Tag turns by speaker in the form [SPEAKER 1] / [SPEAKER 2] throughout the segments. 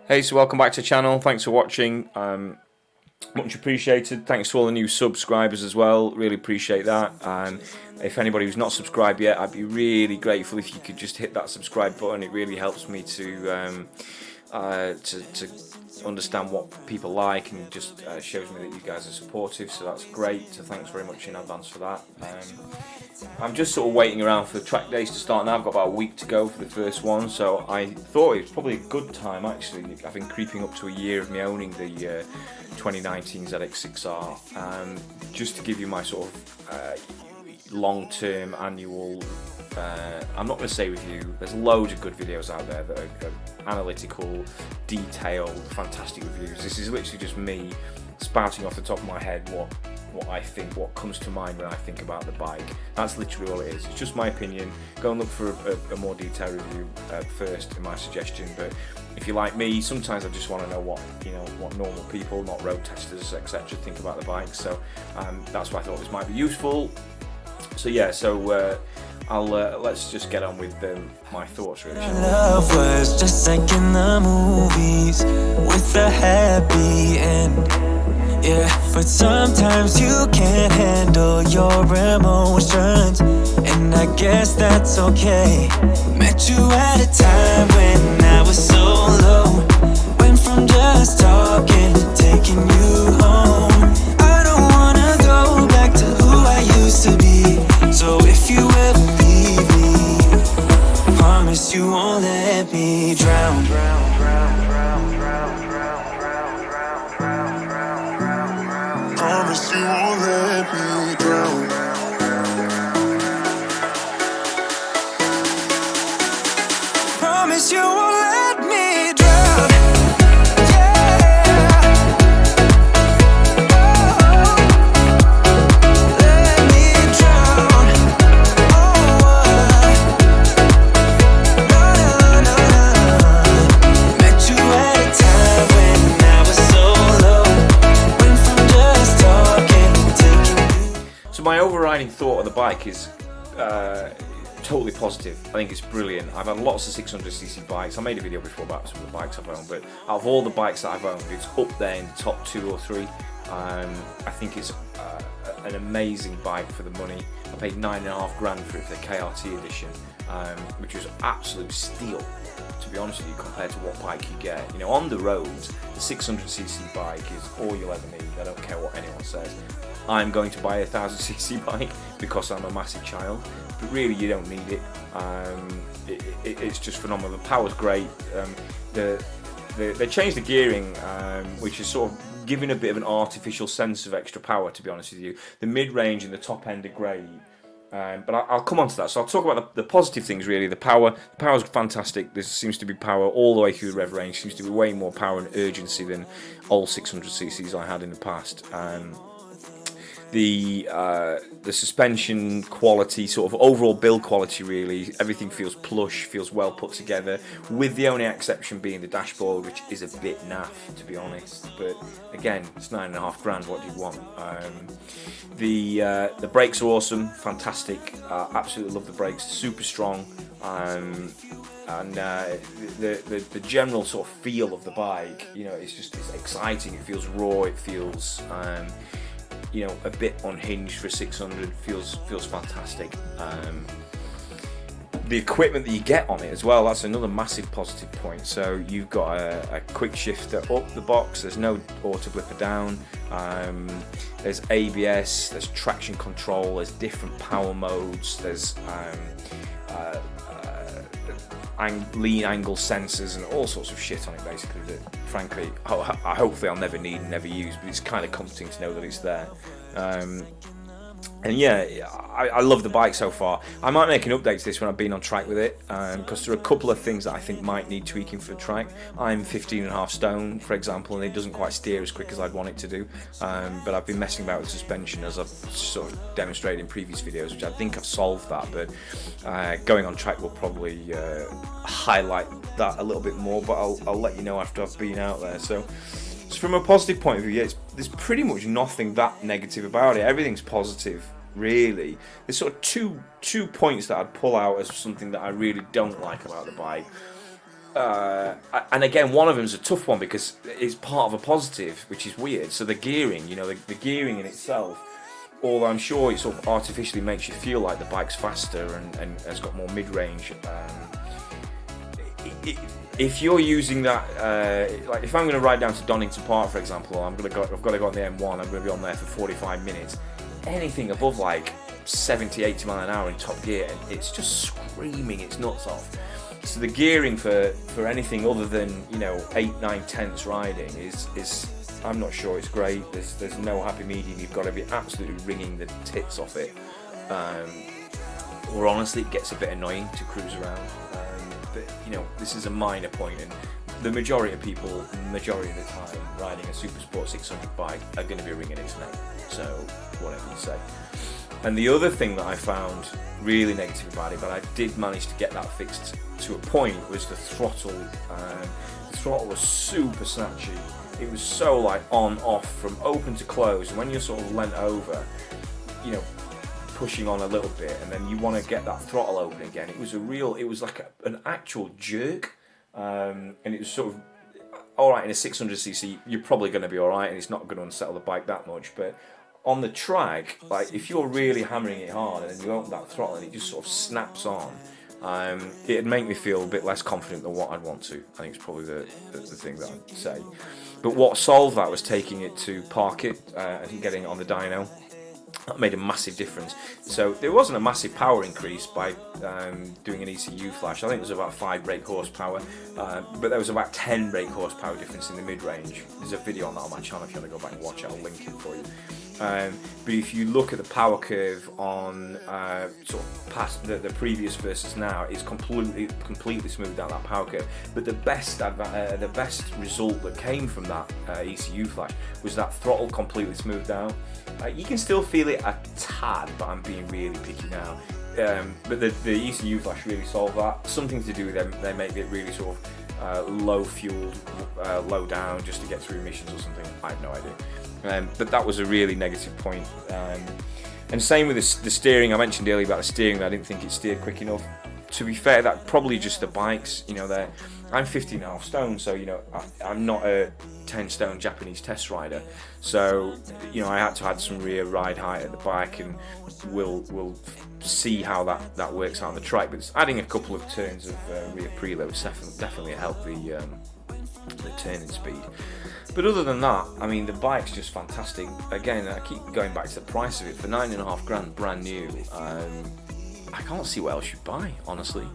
[SPEAKER 1] Hey, so welcome back to the channel. Thanks for watching. Much appreciated. Thanks to all the new subscribers as well. Really appreciate that. If anybody who's not subscribed yet, I'd be really grateful if you could just hit that subscribe button. It really helps me to understand what people like, and just shows me that you guys are supportive, so that's great. So thanks very much in advance for that. I'm just sort of waiting around for the track days to start now. I've got about a week to go for the first one, so I thought it was probably a good time actually. I've been creeping up to a year of me owning the 2019 ZX6R, just to give you my sort of long-term annual, I'm not going to say review. There's loads of good videos out there that are analytical, detailed, fantastic reviews. This is literally just me spouting off the top of my head what I think, what comes to mind when I think about the bike. That's literally all it is. It's just my opinion. Go and look for a more detailed review first, in my suggestion. But if you like me, sometimes I just want to know what normal people, not road testers, etc., think about the bike. So that's why I thought this might be useful. So yeah, let's just get on with my thoughts really.
[SPEAKER 2] Love was just like in the movies with a happy end. Yeah, but sometimes you can't handle your emotions, and I guess that's okay. Met you at a time when I was so low. Went from just talking to taking you home. I don't wanna go back to who I used to be. So if you ever leave me, promise you won't let me drown. Promise you won't let me drown. Promise you won't let me drown. Yeah. Oh, let me drown. No. Met you at a time when I was so low. Went from just talking to taking you.
[SPEAKER 1] So my overriding thought of the bike is totally positive. I think it's brilliant. I've had lots of 600cc bikes. I made a video before about some of the bikes I've owned, but out of all the bikes that I've owned, it's up there in the top 2 or 3. I think it's an amazing bike for the money. I paid $9.5 grand for it for the KRT edition, which was absolute steal, to be honest with you, compared to what bike you get. You know, on the roads, the 600cc bike is all you'll ever need. I don't care what anyone says. I'm going to buy a 1000cc bike because I'm a massive child, but really you don't need it. It's just phenomenal. The power's great. They changed the gearing, which is sort of giving a bit of an artificial sense of extra power, to be honest with you. The mid-range and the top end are great. But I'll come on to that. So I'll talk about the positive things really. The power's fantastic. There seems to be power all the way through the rev range. Seems to be way more power and urgency than all 600cc's I had in the past. The suspension quality, sort of overall build quality really, everything feels plush, feels well put together, with the only exception being the dashboard, which is a bit naff, to be honest. But again, it's $9.5 grand, what do you want? The brakes are awesome, fantastic, absolutely love the brakes, super strong, and the general sort of feel of the bike, you know, it's exciting, it feels raw, it feels a bit unhinged for 600. Feels fantastic. The equipment that you get on it as well, that's another massive positive point. So you've got a quick shifter up the box, there's no auto blipper down, there's ABS, there's traction control, there's different power modes, there's lean angle sensors and all sorts of shit on it basically that frankly hopefully I'll never need and never use, but it's kind of comforting to know that it's there. And yeah, I love the bike so far. I might make an update to this when I've been on track with it, because there are a couple of things that I think might need tweaking for the track. I'm 15.5 stone, for example, and it doesn't quite steer as quick as I'd want it to do. But I've been messing about with suspension, as I've sort of demonstrated in previous videos, which I think I've solved that. But going on track will probably highlight that a little bit more. But I'll let you know after I've been out there. So from a positive point of view, there's pretty much nothing that negative about it. Everything's positive. Really, there's sort of two points that I'd pull out as something that I really don't like about the bike. and again, one of them is a tough one because it's part of a positive, which is weird. So the gearing, you know, the gearing in itself, although I'm sure it sort of artificially makes you feel like the bike's faster and has got more mid-range. If you're using that, like if I'm going to ride down to Donington Park, for example, I've got to go on the M1. I'm going to be on there for 45 minutes. Anything above like 70, 80 mile an hour in top gear, it's just screaming its nuts off. So the gearing for anything other than, you know, 8, 9 tenths riding is I'm not sure it's great. There's no happy medium. You've got to be absolutely wringing the tits off it. Or honestly, it gets a bit annoying to cruise around. But you know, this is a minor point, and the majority of people, majority of the time, riding a Super Sport 600 bike are going to be wringing its neck. So whatever you say. And the other thing that I found really negative about it, but I did manage to get that fixed to a point, was the throttle. The throttle was super snatchy. It was so like on, off, from open to close. And when you're sort of leant over, you know, pushing on a little bit, and then you want to get that throttle open again, it was like an actual jerk. And it was sort of, alright, in a 600cc, you're probably going to be alright, and it's not going to unsettle the bike that much, but on the track, like if you're really hammering it hard and then you open that throttle and it just sort of snaps on, it'd make me feel a bit less confident than what I'd want to. I think it's probably the thing that I'd say. But what solved that was taking it to park it and getting it on the dyno. That made a massive difference. So there wasn't a massive power increase by doing an ECU flash. I think it was about 5 brake horsepower, but there was about 10 brake horsepower difference in the mid-range. There's a video on that on my channel if you want to go back and watch it. I'll link it for you. But if you look at the power curve on sort of past the previous versus now, it's completely smoothed out that power curve. But the best result that came from that ECU flash was that throttle completely smoothed out. You can still feel it a tad, but I'm being really picky now. But the ECU flash really solved that. Something to do with them, they make it really sort of low fueled, low down, just to get through emissions or something. I have no idea. But that was a really negative point. And same with the steering. I mentioned earlier about the steering. I didn't think it steered quick enough. To be fair, that probably just the bikes. You know, I'm 15.5 stone, so you know I'm not a 10 stone Japanese test rider. So you know I had to add some rear ride height at the bike, and we'll see how that works out on the track. But adding a couple of turns of rear preloads definitely helped the turning speed. But other than that, I mean, the bike's just fantastic. Again, I keep going back to the price of it. For $9.5 grand, brand new, I can't see what else you'd buy, honestly.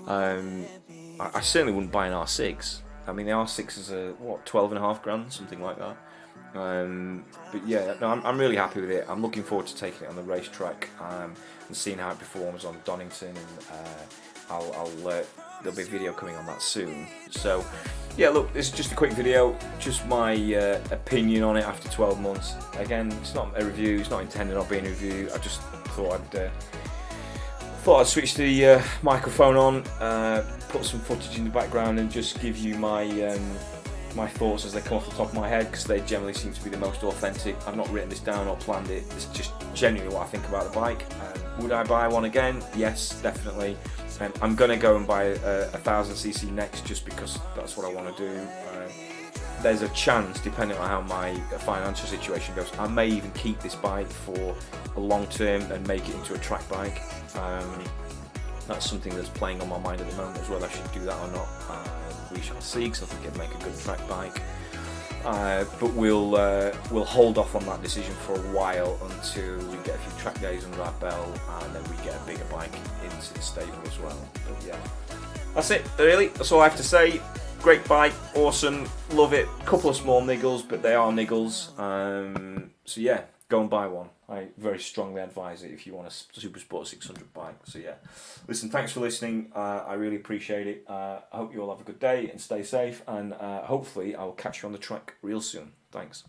[SPEAKER 1] I certainly wouldn't buy an R6. I mean, the R6 is a, 12.5 grand, something like that. But yeah, no, I'm really happy with it. I'm looking forward to taking it on the racetrack and seeing how it performs on Donington. And there'll be a video coming on that soon. So yeah, look, this is just a quick video, just my opinion on it after 12 months. Again, it's not a review, it's not intended on being a review. I just thought I'd switch the microphone on, put some footage in the background, and just give you my thoughts as they come off the top of my head, because they generally seem to be the most authentic. I've not written this down or planned it. It's just genuinely what I think about the bike. Would I buy one again? Yes, definitely. I'm going to go and buy a 1000cc next, just because that's what I want to do. There's a chance, depending on how my financial situation goes, I may even keep this bike for a long term and make it into a track bike. That's something that's playing on my mind at the moment as well. I should do that or not. We shall see, because I think it'd make a good track bike. But we'll hold off on that decision for a while until we get a few track days under our belt, and then we get a bigger bike into the stable as well. But yeah, that's it really. That's all I have to say. Great bike, awesome, love it. Couple of small niggles, but they are niggles. So yeah, go and buy one. I very strongly advise it if you want a Super Sport 600 bike. So yeah, listen, thanks for listening. I really appreciate it. I hope you all have a good day and stay safe, and hopefully I will catch you on the track real soon. Thanks.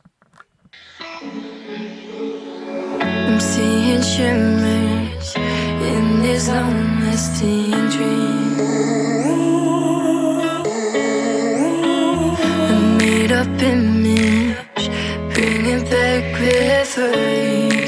[SPEAKER 2] I'm seeing shimmers in this long-lasting dream. A made-up image, bring it back with her.